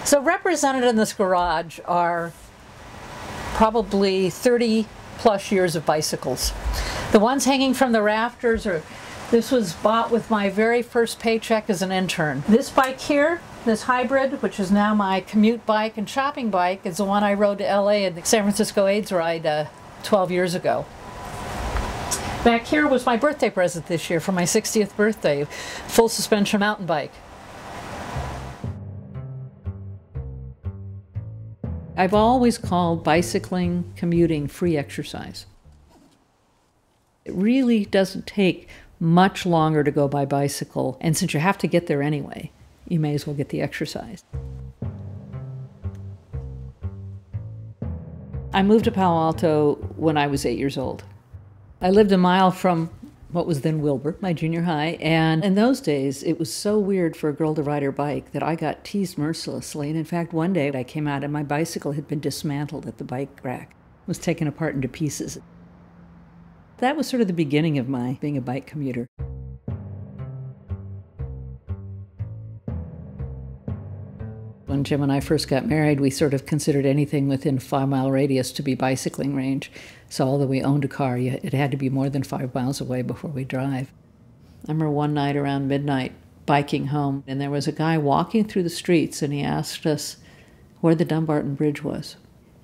So represented in this garage are probably 30 plus years of bicycles. The ones hanging from the rafters this was bought with my very first paycheck as an intern. This bike here, this hybrid, which is now my commute bike and shopping bike, is the one I rode to LA in the San Francisco AIDS ride 12 years ago. Back here was my birthday present this year for my 60th birthday, full suspension mountain bike. I've always called bicycling, commuting, free exercise. It really doesn't take much longer to go by bicycle, and since you have to get there anyway, you may as well get the exercise. I moved to Palo Alto when I was 8 years old. I lived a mile from what was then Wilbur, my junior high, and in those days it was so weird for a girl to ride her bike that I got teased mercilessly. And in fact, one day I came out and my bicycle had been dismantled at the bike rack. It was taken apart into pieces. That was sort of the beginning of my being a bike commuter. When Jim and I first got married, we sort of considered anything within 5-mile radius to be bicycling range. So although we owned a car, it had to be more than 5 miles away before we drive. I remember one night around midnight biking home, and there was a guy walking through the streets, and he asked us where the Dumbarton Bridge was.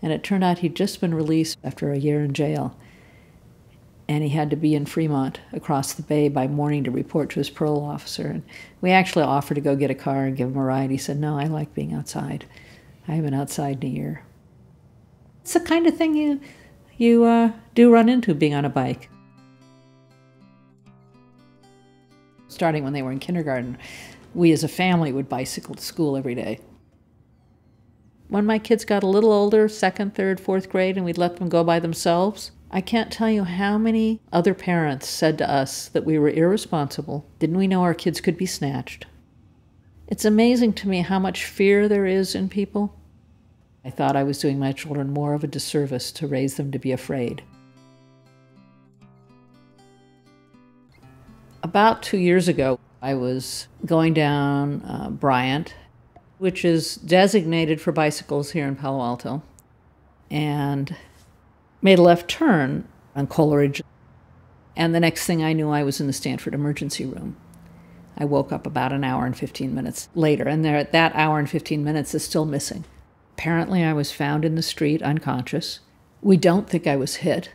And it turned out he'd just been released after a year in jail. And he had to be in Fremont across the bay by morning to report to his parole officer. And we actually offered to go get a car and give him a ride. He said, "No, I like being outside. I haven't been outside in a year." It's the kind of thing you do run into being on a bike. Starting when they were in kindergarten, we as a family would bicycle to school every day. When my kids got a little older, 2nd, 3rd, 4th grade, and we'd let them go by themselves, I can't tell you how many other parents said to us that we were irresponsible. Didn't we know our kids could be snatched? It's amazing to me how much fear there is in people. I thought I was doing my children more of a disservice to raise them to be afraid. About 2 years ago, I was going down Bryant, which is designated for bicycles here in Palo Alto, and made a left turn on Coleridge, and the next thing I knew, I was in the Stanford emergency room. I woke up about an hour and 15 minutes later, and that hour and 15 minutes is still missing. Apparently, I was found in the street unconscious. We don't think I was hit.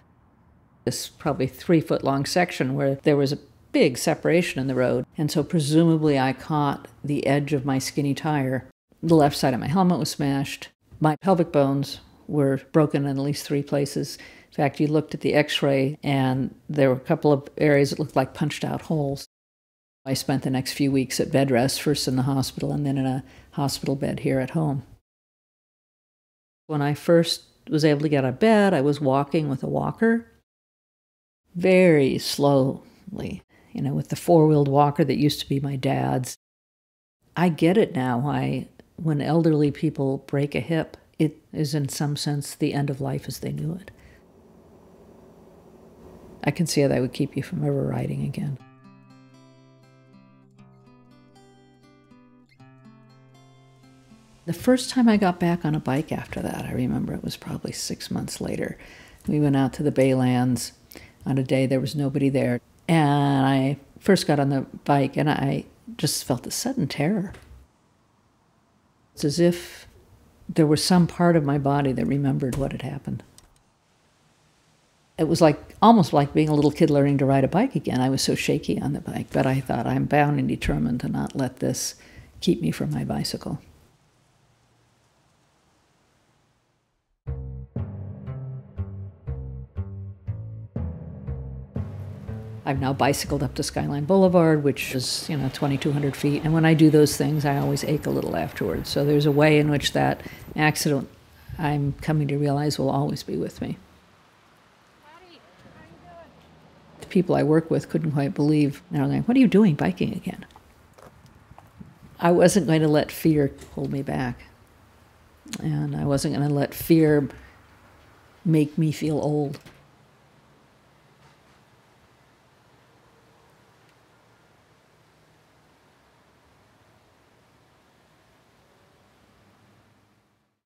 This probably 3-foot-long section where there was a big separation in the road, and so presumably I caught the edge of my skinny tire. The left side of my helmet was smashed. My pelvic bones were broken in at least 3 places. In fact, you looked at the x-ray and there were a couple of areas that looked like punched out holes. I spent the next few weeks at bed rest, first in the hospital and then in a hospital bed here at home. When I first was able to get out of bed, I was walking with a walker, very slowly, with the 4-wheeled walker that used to be my dad's. I get it now why when elderly people break a hip, it is in some sense the end of life as they knew it. I can see how that would keep you from ever riding again. The first time I got back on a bike after that, I remember it was probably 6 months later. We went out to the Baylands on a day there was nobody there. And I first got on the bike and I just felt a sudden terror. It's as if there was some part of my body that remembered what had happened. It was almost like being a little kid learning to ride a bike again. I was so shaky on the bike, but I thought I'm bound and determined to not let this keep me from my bicycle. I've now bicycled up to Skyline Boulevard, which is, 2,200 feet. And when I do those things, I always ache a little afterwards. So there's a way in which that accident, I'm coming to realize, will always be with me. Howdy. How you doing? The people I work with couldn't quite believe. They're like, "What are you doing biking again?" I wasn't going to let fear hold me back. And I wasn't going to let fear make me feel old.